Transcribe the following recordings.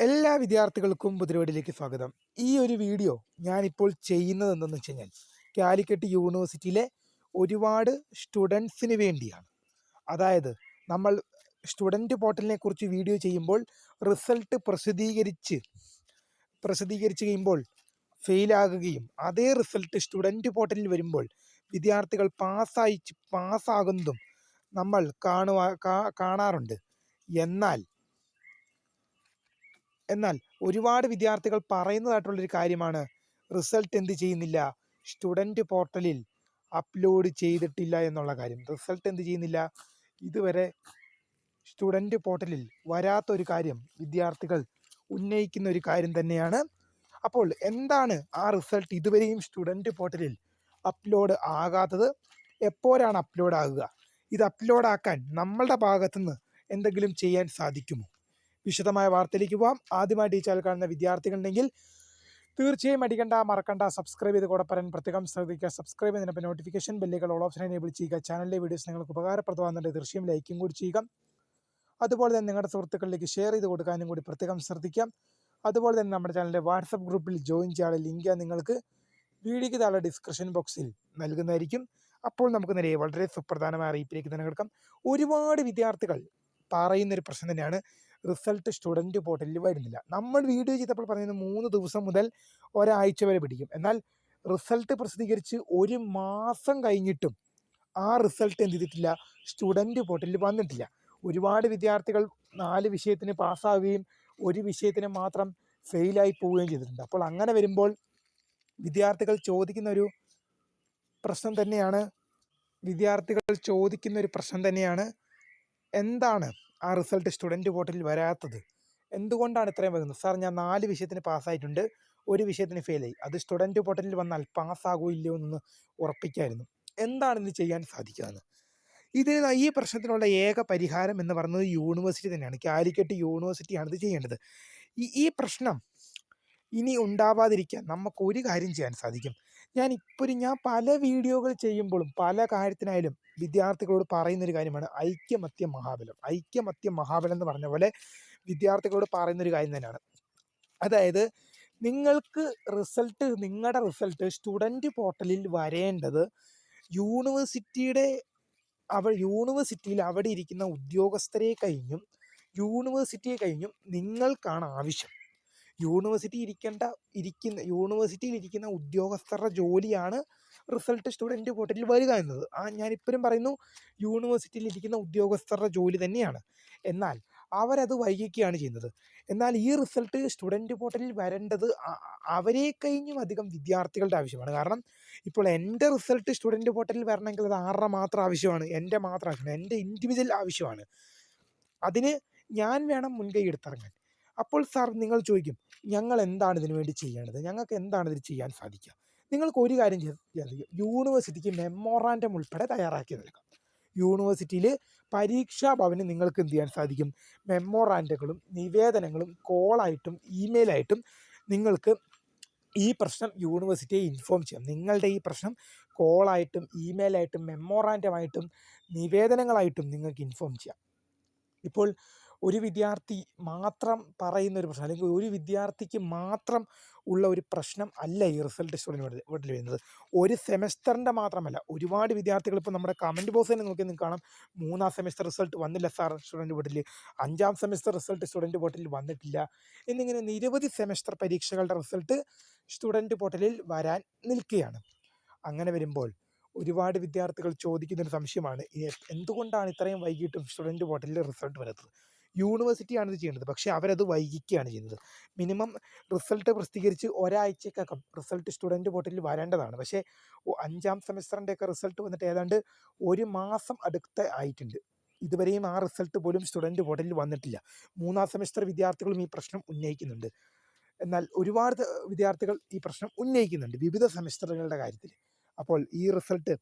എല്ലാ വിദ്യാർത്ഥികൾക്കും പുതിരവടിയിലേക്ക് സ്വാഗതം. ഈ ഒരു വീഡിയോ ഞാനിപ്പോൾ ചെയ്യുന്നത് എന്തെന്ന് വെച്ച് കഴിഞ്ഞാൽ കാലിക്കറ്റ് യൂണിവേഴ്സിറ്റിയിലെ ഒരുപാട് സ്റ്റുഡൻസിന് വേണ്ടിയാണ്. അതായത് നമ്മൾ സ്റ്റുഡൻറ്റ് പോർട്ടലിനെ കുറിച്ച് വീഡിയോ ചെയ്യുമ്പോൾ റിസൾട്ട് പ്രസിദ്ധീകരിച്ച് കഴിയുമ്പോൾ ഫെയിലാകുകയും അതേ റിസൾട്ട് സ്റ്റുഡൻറ്റ് പോർട്ടലിൽ വരുമ്പോൾ വിദ്യാർത്ഥികൾ പാസ്സാകുന്നതും നമ്മൾ കാണാറുണ്ട്. എന്നാൽ ഒരുപാട് വിദ്യാർത്ഥികൾ പറയുന്നതായിട്ടുള്ളൊരു കാര്യമാണ് റിസൾട്ട് എന്ത് ചെയ്യുന്നില്ല, സ്റ്റുഡൻറ്റ് പോർട്ടലിൽ അപ്ലോഡ് ചെയ്തിട്ടില്ല എന്നുള്ള കാര്യം. റിസൾട്ട് എന്ത് ചെയ്യുന്നില്ല, ഇതുവരെ സ്റ്റുഡൻറ്റ് പോർട്ടലിൽ വരാത്തൊരു കാര്യം വിദ്യാർത്ഥികൾ ഉന്നയിക്കുന്ന ഒരു കാര്യം തന്നെയാണ്. അപ്പോൾ എന്താണ് ആ റിസൾട്ട് ഇതുവരെയും സ്റ്റുഡൻറ്റ് പോർട്ടലിൽ അപ്ലോഡ് ആകാത്തത്? എപ്പോഴാണ് അപ്ലോഡ് ആകുക? ഇത് അപ്ലോഡ് ആക്കാൻ നമ്മളുടെ ഭാഗത്തുനിന്ന് എന്തെങ്കിലും ചെയ്യാൻ സാധിക്കുമോ? വിശദമായ വാർത്തയിലേക്ക് പോകാം. ആദ്യമായിട്ട് ഈ ചാനൽ കാണുന്ന വിദ്യാർത്ഥികളുണ്ടെങ്കിൽ തീർച്ചയായും മറക്കണ്ട സബ്സ്ക്രൈബ് ചെയ്ത് കൂടെ പറയാൻ പ്രത്യേകം ശ്രദ്ധിക്കുക. സബ്സ്ക്രൈബ് ചെയ്യുന്നതിനൊപ്പം നോട്ടിഫിക്കേഷൻ ബെല്ലുകൾ ഓൾ ഓപ്ഷൻ എനേബിൾ ചെയ്യുക. ചാനലിലെ വീഡിയോസ് നിങ്ങൾക്ക് ഉപകാരപ്രദമാകുന്നുണ്ട് തീർച്ചയായും ലൈക്കും കൂടി ചെയ്യുക. അതുപോലെ തന്നെ നിങ്ങളുടെ സുഹൃത്തുക്കളിലേക്ക് ഷെയർ ചെയ്ത് കൊടുക്കാനും കൂടി പ്രത്യേകം ശ്രദ്ധിക്കാം. അതുപോലെ തന്നെ നമ്മുടെ ചാനലിലെ വാട്സപ്പ് ഗ്രൂപ്പിൽ ജോയിൻ ചെയ്യാനുള്ള ലിങ്ക് നിങ്ങൾക്ക് വീഡിയോയ്ക്ക് താഴെ ഡിസ്ക്രിപ്ഷൻ ബോക്സിൽ നൽകുന്നതായിരിക്കും. അപ്പോൾ നമുക്ക് നേരെ വളരെ സുപ്രധാനമായ അറിയിപ്പിലേക്ക് തന്നെ കിടക്കാം. ഒരുപാട് വിദ്യാർത്ഥികൾ പറയുന്നൊരു പ്രശ്നം തന്നെയാണ് റിസൾട്ട് സ്റ്റുഡൻറ്റ് പോർട്ടലിൽ വരുന്നില്ല. നമ്മൾ വീഡിയോ ചെയ്തപ്പോൾ പറയുന്നത് 3 ദിവസം മുതൽ ഒരാഴ്ച വരെ പിടിക്കും. എന്നാൽ റിസൾട്ട് പ്രസിദ്ധീകരിച്ച് 1 മാസം കഴിഞ്ഞിട്ടും ആ റിസൾട്ട് എന്ത് ചെയ്തിട്ടില്ല, സ്റ്റുഡൻറ്റ് പോർട്ടലിൽ വന്നിട്ടില്ല. ഒരുപാട് വിദ്യാർത്ഥികൾ 4 വിഷയത്തിന് പാസ്സാവുകയും 1 വിഷയത്തിന് മാത്രം ഫെയിലായി പോവുകയും ചെയ്തിട്ടുണ്ട്. അപ്പോൾ അങ്ങനെ വരുമ്പോൾ വിദ്യാർത്ഥികൾ ചോദിക്കുന്ന ഒരു പ്രശ്നം തന്നെയാണ് എന്താണ് ആ റിസൾട്ട് സ്റ്റുഡൻറ്റ് പോർട്ടലിൽ വരാത്തത്? എന്തുകൊണ്ടാണ് ഇത്രയും വരുന്നത്? സാർ, ഞാൻ 4 വിഷയത്തിന് പാസ്സായിട്ടുണ്ട്, 1 വിഷയത്തിന് ഫെയിലായി. അത് സ്റ്റുഡൻറ്റ് പോർട്ടലിൽ വന്നാൽ പാസ്സാകുമോ ഇല്ലയോ എന്നൊന്ന് ഉറപ്പിക്കായിരുന്നു. എന്താണ് ഇന്ന് ചെയ്യാൻ സാധിക്കുകയെന്ന്? ഈ പ്രശ്നത്തിനുള്ള ഏക പരിഹാരം എന്ന് പറയുന്നത് യൂണിവേഴ്സിറ്റി തന്നെയാണ്. കാലിക്കറ്റ് യൂണിവേഴ്സിറ്റിയാണ് ഇത് ചെയ്യേണ്ടത്. ഈ പ്രശ്നം ഇനി ഉണ്ടാവാതിരിക്കാൻ നമുക്കൊരു കാര്യം ചെയ്യാൻ സാധിക്കും. ഞാൻ പല വീഡിയോകൾ ചെയ്യുമ്പോഴും പല കാര്യത്തിനായാലും വിദ്യാർത്ഥികളോട് പറയുന്നൊരു കാര്യമാണ് ഐക്യമത്യം മഹാബലം എന്ന് പറഞ്ഞ പോലെ വിദ്യാർത്ഥികളോട് പറയുന്നൊരു കാര്യം തന്നെയാണ്. അതായത് നിങ്ങളുടെ റിസൾട്ട് സ്റ്റുഡൻറ്റ് പോർട്ടലിൽ വരേണ്ടത് യൂണിവേഴ്സിറ്റിയിൽ അവിടെ ഇരിക്കുന്ന ഉദ്യോഗസ്ഥരെ കഴിഞ്ഞും നിങ്ങൾക്കാണ് ആവശ്യം. യൂണിവേഴ്സിറ്റിയിൽ ഇരിക്കുന്ന ഉദ്യോഗസ്ഥരുടെ ജോലിയാണ് റിസൾട്ട് സ്റ്റുഡൻറ്റ് പോർട്ടലിൽ വരിക എന്നത്. ഞാനിപ്പോഴും പറയുന്നു, യൂണിവേഴ്സിറ്റിയിൽ ഇരിക്കുന്ന ഉദ്യോഗസ്ഥരുടെ ജോലി തന്നെയാണ്. എന്നാൽ അവരത് വൈകിക്കുകയാണ് ചെയ്യുന്നത്. എന്നാൽ ഈ റിസൾട്ട് സ്റ്റുഡൻറ്റ് പോർട്ടലിൽ വരേണ്ടത് അവരെ കഴിഞ്ഞും അധികം വിദ്യാർത്ഥികളുടെ ആവശ്യമാണ്. കാരണം ഇപ്പോൾ എൻ്റെ റിസൾട്ട് സ്റ്റുഡൻറ്റ് പോർട്ടലിൽ വരണമെങ്കിൽ അത് ആരുടെ മാത്രം ആവശ്യമാണ്? എൻ്റെ മാത്രം ആവശ്യമാണ്, എൻ്റെ ഇൻഡിവിജ്വൽ ആവശ്യമാണ്. അതിന് ഞാൻ വേണം മുൻകൈ എടുത്തിറങ്ങാൻ. അപ്പോൾ സാർ, നിങ്ങൾ ചോദിക്കും, ഞങ്ങൾ എന്താണ് ഇതിനു വേണ്ടി ചെയ്യേണ്ടത്? ഞങ്ങൾക്ക് എന്താണ് ഇതിൽ ചെയ്യാൻ സാധിക്കുക? നിങ്ങൾക്ക് ഒരു കാര്യം ചെയ്യാൻ സാധിക്കും. യൂണിവേഴ്സിറ്റിക്ക് മെമ്മോറാൻഡം ഉൾപ്പെടെ തയ്യാറാക്കി നൽകാം. യൂണിവേഴ്സിറ്റിയിൽ പരീക്ഷാ ഭവന് നിങ്ങൾക്ക് എന്ത് ചെയ്യാൻ സാധിക്കും? മെമ്മോറാൻഡങ്ങളും നിവേദനങ്ങളും കോളായിട്ടും ഇമെയിലായിട്ടും നിങ്ങൾക്ക് ഈ പ്രശ്നം യൂണിവേഴ്സിറ്റിയെ ഇൻഫോം ചെയ്യാം. നിങ്ങളുടെ ഈ പ്രശ്നം കോളായിട്ടും ഇമെയിലായിട്ടും മെമ്മോറാൻഡമായിട്ടും നിവേദനങ്ങളായിട്ടും നിങ്ങൾക്ക് ഇൻഫോം ചെയ്യാം. ഇപ്പോൾ ഒരു വിദ്യാർത്ഥി മാത്രം പറയുന്ന ഒരു പ്രശ്നം, അല്ലെങ്കിൽ ഒരു വിദ്യാർത്ഥിക്ക് മാത്രം ഉള്ള ഒരു പ്രശ്നം അല്ല ഈ റിസൾട്ട് സ്റ്റുഡൻറ്റ് പോർട്ടലിൽ വരുന്നത്. ഒരു സെമസ്റ്ററിൻ്റെ മാത്രമല്ല, ഒരുപാട് വിദ്യാർത്ഥികൾ ഇപ്പോൾ നമ്മുടെ കമൻറ്റ് ബോക്സ് തന്നെ നോക്കി നിങ്ങൾക്ക് കാണാം, 3ാം സെമസ്റ്റർ റിസൾട്ട് വന്നില്ല സാർ സ്റ്റുഡൻറ്റ് പോർട്ടലിൽ, 5ാം സെമസ്റ്റർ റിസൾട്ട് സ്റ്റുഡൻറ്റ് പോർട്ടലിൽ വന്നിട്ടില്ല എന്നിങ്ങനെ നിരവധി സെമസ്റ്റർ പരീക്ഷകളുടെ റിസൾട്ട് സ്റ്റുഡൻറ്റ് പോർട്ടലിൽ വരാൻ നിൽക്കുകയാണ്. അങ്ങനെ വരുമ്പോൾ ഒരുപാട് വിദ്യാർത്ഥികൾ ചോദിക്കുന്നൊരു സംശയമാണ്, എന്തുകൊണ്ടാണ് ഇത്രയും വൈകിട്ടും സ്റ്റുഡൻറ്റ് പോർട്ടലിൽ റിസൾട്ട് വരാത്തത്? യൂണിവേഴ്സിറ്റിയാണ് ഇത് ചെയ്യേണ്ടത്, പക്ഷേ അവരത് വൈകിക്കുകയാണ് ചെയ്യുന്നത്. മിനിമം റിസൾട്ട് പ്രസിദ്ധീകരിച്ച് ഒരാഴ്ചക്കകം റിസൾട്ട് സ്റ്റുഡൻറ്റ് പോർട്ടലിൽ വരേണ്ടതാണ്. പക്ഷേ 5ാം സെമസ്റ്ററിൻ്റെയൊക്കെ റിസൾട്ട് വന്നിട്ട് ഏതാണ്ട് 1 മാസം ആയിട്ടുണ്ട്. ഇതുവരെയും ആ റിസൾട്ട് പോലും സ്റ്റുഡൻറ്റ് പോർട്ടലിൽ വന്നിട്ടില്ല. 3ാം സെമസ്റ്റർ വിദ്യാർത്ഥികളും ഈ പ്രശ്നം ഉന്നയിക്കുന്നുണ്ട്. എന്നാൽ ഒരുപാട് വിദ്യാർത്ഥികൾ ഈ പ്രശ്നം ഉന്നയിക്കുന്നുണ്ട് വിവിധ സെമസ്റ്ററുകളുടെ കാര്യത്തിൽ. അപ്പോൾ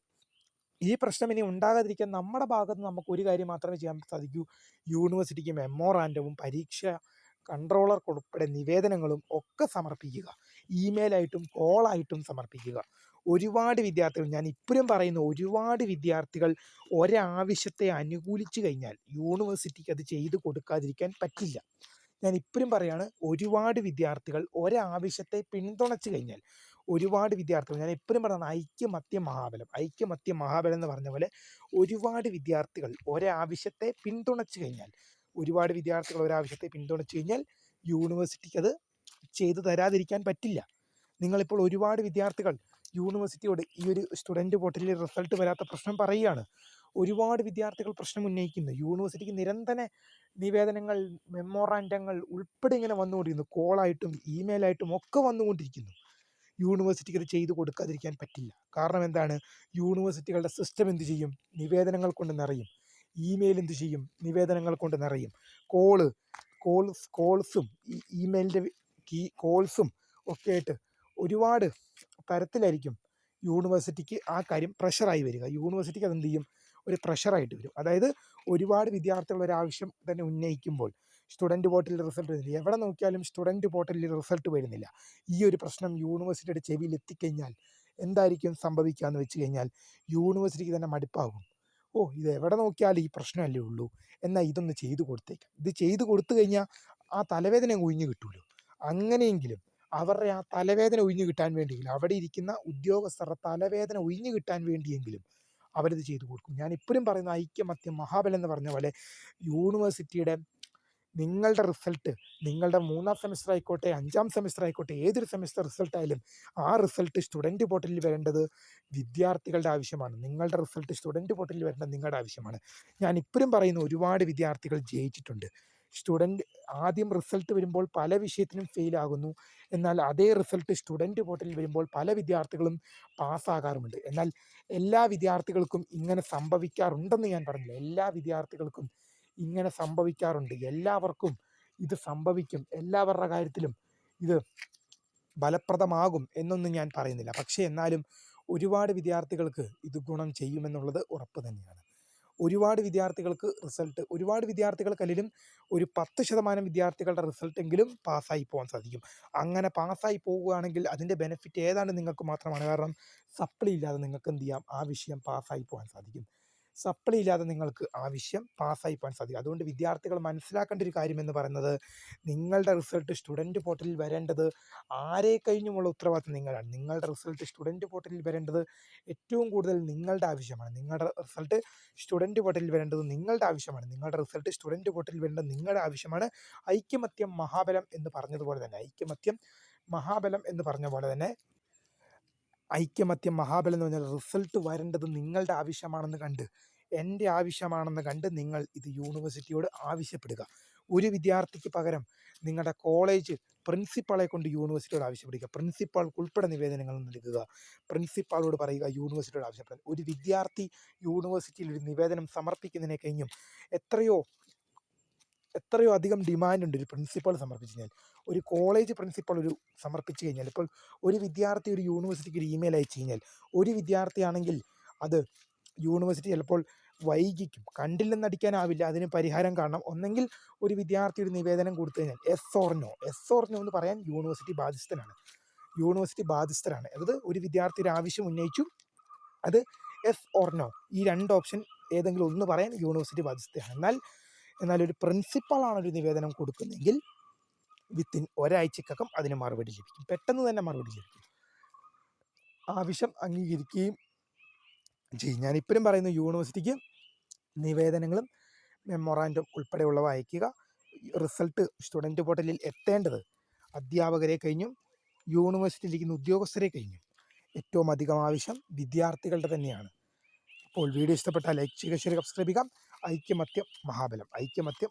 ഈ പ്രശ്നം ഇനി ഉണ്ടാകാതിരിക്കാൻ നമ്മുടെ ഭാഗത്ത് നമുക്ക് ഒരു കാര്യം മാത്രമേ ചെയ്യാൻ സാധിക്കൂ. യൂണിവേഴ്സിറ്റിക്ക് മെമ്മോറാൻഡവും പരീക്ഷ കൺട്രോളർക്കുൾപ്പെടെ നിവേദനങ്ങളും ഒക്കെ സമർപ്പിക്കുക. ഇമെയിലായിട്ടും കോളായിട്ടും സമർപ്പിക്കുക. ഒരുപാട് വിദ്യാർത്ഥികൾ, ഞാൻ ഇപ്പോഴും പറയുന്നു, ഒരുപാട് വിദ്യാർത്ഥികൾ ഒരാവശ്യത്തെ അനുകൂലിച്ചു കഴിഞ്ഞാൽ യൂണിവേഴ്സിറ്റിക്ക് അത് ചെയ്തു കൊടുക്കാതിരിക്കാൻ പറ്റില്ല. ഞാൻ ഇപ്പോഴും പറയാണ്, ഒരുപാട് വിദ്യാർത്ഥികൾ ഒരാവശ്യത്തെ പിന്തുണച്ചു കഴിഞ്ഞാൽ, ഒരുപാട് വിദ്യാർത്ഥികൾ, ഞാൻ എപ്പോഴും പറയുന്നത് ഐക്യമത്യം മഹാബലം, ഐക്യമത്യം മഹാബലം എന്ന് പറഞ്ഞ പോലെ ഒരുപാട് വിദ്യാർത്ഥികൾ ഒരാവശ്യത്തെ പിന്തുണച്ചു കഴിഞ്ഞാൽ, ഒരുപാട് വിദ്യാർത്ഥികൾ ഒരാവശ്യത്തെ പിന്തുണച്ചു കഴിഞ്ഞാൽ യൂണിവേഴ്സിറ്റിക്ക് അത് ചെയ്തു തരാതിരിക്കാൻ പറ്റില്ല. നിങ്ങളിപ്പോൾ ഒരുപാട് വിദ്യാർത്ഥികൾ യൂണിവേഴ്സിറ്റിയോട് ഈ ഒരു സ്റ്റുഡൻറ്റ് പോർട്ടലിൽ റിസൾട്ട് വരാത്ത പ്രശ്നം പറയുകയാണ്. ഒരുപാട് വിദ്യാർത്ഥികൾ പ്രശ്നം ഉന്നയിക്കുന്നു. യൂണിവേഴ്സിറ്റിക്ക് നിരന്തര നിവേദനങ്ങൾ, മെമ്മോറാൻഡങ്ങൾ ഉൾപ്പെടെ ഇങ്ങനെ വന്നുകൊണ്ടിരിക്കുന്നു. കോളായിട്ടും ഇമെയിലായിട്ടും ഒക്കെ വന്നുകൊണ്ടിരിക്കുന്നു. യൂണിവേഴ്സിറ്റിക്ക് അത് ചെയ്തു കൊടുക്കാതിരിക്കാൻ പറ്റില്ല. കാരണം എന്താണ്? യൂണിവേഴ്സിറ്റികളുടെ സിസ്റ്റം എന്ത് ചെയ്യും? നിവേദനങ്ങൾ കൊണ്ട് നിറയും. ഇമെയിൽ എന്ത് ചെയ്യും? നിവേദനങ്ങൾ കൊണ്ട് നിറയും. കോൾസും ഈ ഇമെയിലിൻ്റെ കോൾസും ഒക്കെ ആയിട്ട് ഒരുപാട് തരത്തിലായിരിക്കും യൂണിവേഴ്സിറ്റിക്ക് ആ കാര്യം പ്രഷറായി വരിക. യൂണിവേഴ്സിറ്റിക്ക് അതെന്ത് ചെയ്യും? ഒരു പ്രഷറായിട്ട് വരും. അതായത് ഒരുപാട് വിദ്യാർത്ഥികൾ ഒരാവശ്യം തന്നെ ഉന്നയിക്കുമ്പോൾ സ്റ്റുഡൻറ്റ് പോർട്ടലിൽ റിസൾട്ട് വരുന്നില്ല. എവിടെ നോക്കിയാലും സ്റ്റുഡൻറ്റ് പോർട്ടലിൽ റിസൾട്ട് വരുന്നില്ല. ഈ ഒരു പ്രശ്നം യൂണിവേഴ്സിറ്റിയുടെ ചെവിയിൽ എത്തിക്കഴിഞ്ഞാൽ എന്തായിരിക്കും സംഭവിക്കുക എന്ന് വെച്ച് കഴിഞ്ഞാൽ, യൂണിവേഴ്സിറ്റിക്ക് തന്നെ മടുപ്പാകും. ഇത് എവിടെ നോക്കിയാലും ഈ പ്രശ്നമല്ലേ ഉള്ളൂ, എന്നാൽ ഇതൊന്ന് ചെയ്തു കൊടുത്തേക്കാം. ഇത് ചെയ്തു കൊടുത്തു കഴിഞ്ഞാൽ ആ തലവേദന ഒഴിഞ്ഞു കിട്ടുമല്ലോ. അങ്ങനെയെങ്കിലും അവരുടെ ആ തലവേദന ഒഴിഞ്ഞു കിട്ടാൻ വേണ്ടിയെങ്കിലും, അവിടെ ഇരിക്കുന്ന ഉദ്യോഗസ്ഥരുടെ തലവേദന ഒഴിഞ്ഞു കിട്ടാൻ വേണ്ടിയെങ്കിലും അവരിത് ചെയ്തു കൊടുക്കും. ഞാൻ ഇപ്പോഴും പറയുന്ന ഐക്യമത്യം മഹാബലം എന്ന് പറഞ്ഞ പോലെ യൂണിവേഴ്സിറ്റിയുടെ നിങ്ങളുടെ റിസൾട്ട്, നിങ്ങളുടെ 3ാം സെമിസ്റ്റർ ആയിക്കോട്ടെ, 5ാം സെമിസ്റ്റർ ആയിക്കോട്ടെ, ഏതൊരു സെമിസ്റ്റർ റിസൾട്ട് ആയാലും ആ റിസൾട്ട് സ്റ്റുഡൻറ്റ് പോർട്ടലിൽ വരേണ്ടത് വിദ്യാർത്ഥികളുടെ ആവശ്യമാണ്. നിങ്ങളുടെ റിസൾട്ട് സ്റ്റുഡൻറ്റ് പോർട്ടലിൽ വരേണ്ടത് നിങ്ങളുടെ ആവശ്യമാണ്. ഞാൻ ഇപ്പോഴും പറയുന്നു, ഒരുപാട് വിദ്യാർത്ഥികൾ ജയിച്ചിട്ടുണ്ട്. ആദ്യം റിസൾട്ട് വരുമ്പോൾ പല വിഷയത്തിനും ഫെയിലാകുന്നു. എന്നാൽ അതേ റിസൾട്ട് സ്റ്റുഡൻറ്റ് പോർട്ടലിൽ വരുമ്പോൾ പല വിദ്യാർത്ഥികളും പാസ്സാകാറുമുണ്ട്. എന്നാൽ എല്ലാ വിദ്യാർത്ഥികൾക്കും ഇങ്ങനെ സംഭവിക്കാറുണ്ടെന്ന് ഞാൻ പറഞ്ഞില്ല. എല്ലാ വിദ്യാർത്ഥികൾക്കും ഇങ്ങനെ സംഭവിക്കാറുണ്ട്. എല്ലാവർക്കും ഇത് സംഭവിക്കും. എല്ലാവരുടെ കാര്യത്തിലും ഇത് ഫലപ്രദമാകും എന്നൊന്നും ഞാൻ പറയുന്നില്ല. പക്ഷേ എന്നാലും ഒരുപാട് വിദ്യാർത്ഥികൾക്ക് ഇത് ഗുണം ചെയ്യുമെന്നുള്ളത് ഉറപ്പ് തന്നെയാണ്. ഒരുപാട് വിദ്യാർത്ഥികൾക്ക് ഒരുപാട് വിദ്യാർത്ഥികൾക്കല്ലെങ്കിലും ഒരു 10% വിദ്യാർത്ഥികളുടെ റിസൾട്ടെങ്കിലും പാസ്സായി പോകാൻ സാധിക്കും. അങ്ങനെ പാസ്സായി പോവുകയാണെങ്കിൽ അതിൻ്റെ ബെനിഫിറ്റ് ഏതാണ്ട് നിങ്ങൾക്ക് മാത്രമാണ്. കാരണം സപ്ലി ഇല്ലാതെ നിങ്ങൾക്ക് എന്ത് ചെയ്യാം? ആ വിഷയം പാസ്സായി പോകാൻ സാധിക്കും. സപ്ലി ഇല്ലാതെ നിങ്ങൾക്ക് ആ വിഷയം പാസ്സായി പോകാൻ സാധിക്കും. അതുകൊണ്ട് വിദ്യാർത്ഥികൾ മനസ്സിലാക്കേണ്ട ഒരു കാര്യം എന്ന് പറയുന്നത്, നിങ്ങളുടെ റിസൾട്ട് സ്റ്റുഡൻറ്റ് പോർട്ടലിൽ വരേണ്ടത് ആരെ കഴിഞ്ഞുമുള്ള ഉത്തരവാദിത്വം നിങ്ങളാണ്. നിങ്ങളുടെ റിസൾട്ട് സ്റ്റുഡൻറ്റ് പോർട്ടലിൽ വരേണ്ടത് ഏറ്റവും കൂടുതൽ നിങ്ങളുടെ ആവശ്യമാണ്. നിങ്ങളുടെ റിസൾട്ട് സ്റ്റുഡൻറ്റ് പോർട്ടലിൽ വരേണ്ടത് നിങ്ങളുടെ ആവശ്യമാണ്. നിങ്ങളുടെ റിസൾട്ട് സ്റ്റുഡൻറ്റ് പോർട്ടലിൽ വരേണ്ടത് നിങ്ങളുടെ ആവശ്യമാണ്. ഐക്യമത്യം മഹാബലം എന്ന് പറഞ്ഞതുപോലെ തന്നെ, ഐക്യമത്യം മഹാബലം എന്ന് പറഞ്ഞ പോലെ തന്നെ, ഐക്യമത്യം മഹാബലം എന്ന് പറഞ്ഞാൽ റിസൾട്ട് വരേണ്ടത് നിങ്ങളുടെ ആവശ്യമാണെന്ന് കണ്ട്, എൻ്റെ ആവശ്യമാണെന്ന് കണ്ട് നിങ്ങൾ ഇത് യൂണിവേഴ്സിറ്റിയോട് ആവശ്യപ്പെടുക. ഒരു വിദ്യാർത്ഥിക്ക് പകരം നിങ്ങളുടെ കോളേജ് പ്രിൻസിപ്പാളെ കൊണ്ട് യൂണിവേഴ്സിറ്റിയോട് ആവശ്യപ്പെടുക. പ്രിൻസിപ്പാൾക്ക് ഉൾപ്പെടെ നിവേദനങ്ങൾ നൽകുക. പ്രിൻസിപ്പാളോട് പറയുക യൂണിവേഴ്സിറ്റിയോട് ആവശ്യപ്പെടുക. ഒരു വിദ്യാർത്ഥി യൂണിവേഴ്സിറ്റിയിൽ ഒരു നിവേദനം സമർപ്പിക്കുന്നതിനെ കഴിഞ്ഞും എത്രയോ അധികം ഡിമാൻഡുണ്ട് ഒരു പ്രിൻസിപ്പാൾ സമർപ്പിച്ചു കഴിഞ്ഞാൽ. ഒരു കോളേജ് പ്രിൻസിപ്പാൾ സമർപ്പിച്ചു കഴിഞ്ഞാൽ, ഇപ്പോൾ ഒരു വിദ്യാർത്ഥി ഒരു യൂണിവേഴ്സിറ്റിക്ക് ഒരു ഇമെയിൽ അയച്ചു കഴിഞ്ഞാൽ, ഒരു വിദ്യാർത്ഥിയാണെങ്കിൽ അത് യൂണിവേഴ്സിറ്റി ചിലപ്പോൾ വൈകിക്കും. കണ്ടില്ലെന്നടിക്കാനാവില്ല, അതിന് പരിഹാരം കാണണം. ഒന്നെങ്കിൽ ഒരു വിദ്യാർത്ഥി ഒരു നിവേദനം കൊടുത്തു കഴിഞ്ഞാൽ എസ് ഓർ നോ എന്ന് പറയാൻ യൂണിവേഴ്സിറ്റി ബാധ്യസ്ഥരാണ്. അതായത് ഒരു വിദ്യാർത്ഥി ഒരു ആവശ്യം ഉന്നയിച്ചു, അത് എസ് ഓർ നോ, ഈ 2 ഓപ്ഷൻ ഏതെങ്കിലും ഒന്ന് പറയാൻ യൂണിവേഴ്സിറ്റി ബാധ്യസ്ഥയാണ്. എന്നാൽ ഒരു പ്രിൻസിപ്പാളാണ് ഒരു നിവേദനം കൊടുക്കുന്നതെങ്കിൽ വിത്തിൻ ഒരാഴ്ചക്കകം അതിന് മറുപടി ലഭിക്കും. പെട്ടെന്ന് തന്നെ മറുപടി ലഭിക്കും. ആവശ്യം അംഗീകരിക്കുകയും ചെയ്യും. ഞാനിപ്പോഴും പറയുന്നു, യൂണിവേഴ്സിറ്റിക്ക് നിവേദനങ്ങളും മെമ്മോറാൻഡം ഉൾപ്പെടെയുള്ളവ അയക്കുക. റിസൾട്ട് സ്റ്റുഡൻറ്റ് പോർട്ടലിൽ എത്തേണ്ടത് അധ്യാപകരെ കഴിഞ്ഞും യൂണിവേഴ്സിറ്റിയിലിരിക്കുന്ന ഉദ്യോഗസ്ഥരെ കഴിഞ്ഞും ഏറ്റവും അധികം ആവശ്യം വിദ്യാർത്ഥികളുടെ തന്നെയാണ്. അപ്പോൾ വീഡിയോ ഇഷ്ടപ്പെട്ടാൽ ലൈക്ക് ചെയ്യുക, ഷെയർ, സബ്സ്ക്രൈബ് ചെയ്യുക. ഐക്യമത്യം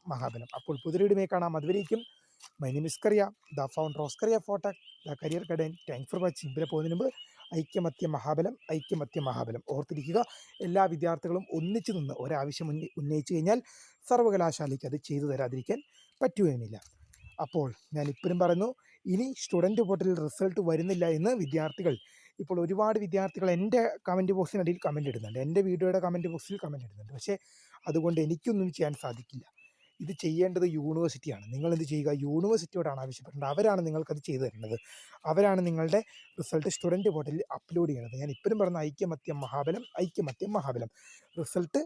മഹാബലം. അപ്പോൾ പുതിയൊരു കാണാം. അതുവരേക്കും മൈ നെയിം ഇസ് കറിയ, ദ ഫൗണ്ടർ ഓഫ് കറിയ ഫോട്ടക്, the career guidance. Thanks for watching. ഇതിനെ പോകുന്നതിന് മുമ്പ് ഐക്യമത്യം മഹാബലം ഓർത്തിരിക്കുക. എല്ലാ വിദ്യാർത്ഥികളും ഒന്നിച്ചു നിന്ന് ഒരാവശ്യം ഉന്നയിച്ചു കഴിഞ്ഞാൽ സർവകലാശാലയ്ക്ക് അത് ചെയ്തു തരാതിരിക്കാൻ പറ്റുകയുമില്ല. അപ്പോൾ ഞാൻ ഇപ്പോഴും പറയുന്നു, ഇനി സ്റ്റുഡൻറ്റ് പോർട്ടലിൽ റിസൾട്ട് വരുന്നില്ല എന്ന് വിദ്യാർത്ഥികൾ, ഇപ്പോൾ ഒരുപാട് വിദ്യാർത്ഥികൾ എൻ്റെ കമൻറ്റ് ബോക്സിനിടയിൽ കമൻറ്റ് ഇടുന്നുണ്ട്, എൻ്റെ വീഡിയോയുടെ കമൻറ്റ് ബോക്സിൽ കമൻറ്റ് ഇടുന്നുണ്ട്. പക്ഷേ അതുകൊണ്ട് എനിക്കൊന്നും ചെയ്യാൻ സാധിക്കില്ല. ഇത് ചെയ്യേണ്ടത് യൂണിവേഴ്സിറ്റിയാണ്. നിങ്ങളെന്ത് ചെയ്യുക? യൂണിവേഴ്സിറ്റിയോടാണ് ആവശ്യപ്പെടേണ്ടത്. അവരാണ് നിങ്ങൾക്കത് ചെയ്തു തരേണ്ടത്. അവരാണ് നിങ്ങളുടെ റിസൾട്ട് സ്റ്റുഡൻറ്റ് പോർട്ടലിൽ അപ്ലോഡ് ചെയ്യേണ്ടത്. ഞാൻ ഇപ്പോഴും പറഞ്ഞ ഐക്യമത്യം മഹാബലം. റിസൾട്ട്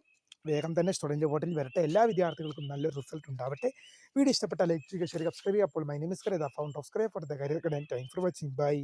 വേഗം തന്നെ സ്റ്റുഡൻറ്റ് പോർട്ടലിൽ വരട്ടെ. എല്ലാ വിദ്യാർത്ഥികൾക്കും നല്ലൊരു റിസൾട്ട് ഉണ്ടാവട്ടെ. വീഡിയോ ഇഷ്ടപ്പെട്ടാൽ ലൈക്ക് ചെയ്യുക, ഷെയർ ചെയ്യുക, സബ്സ്ക്രൈബ് ചെയ്യുക. അപ്പോൾ മൈ നെയിം ഈസ് കരേത, founder of scribe for the career guide. Thanks for watching. By.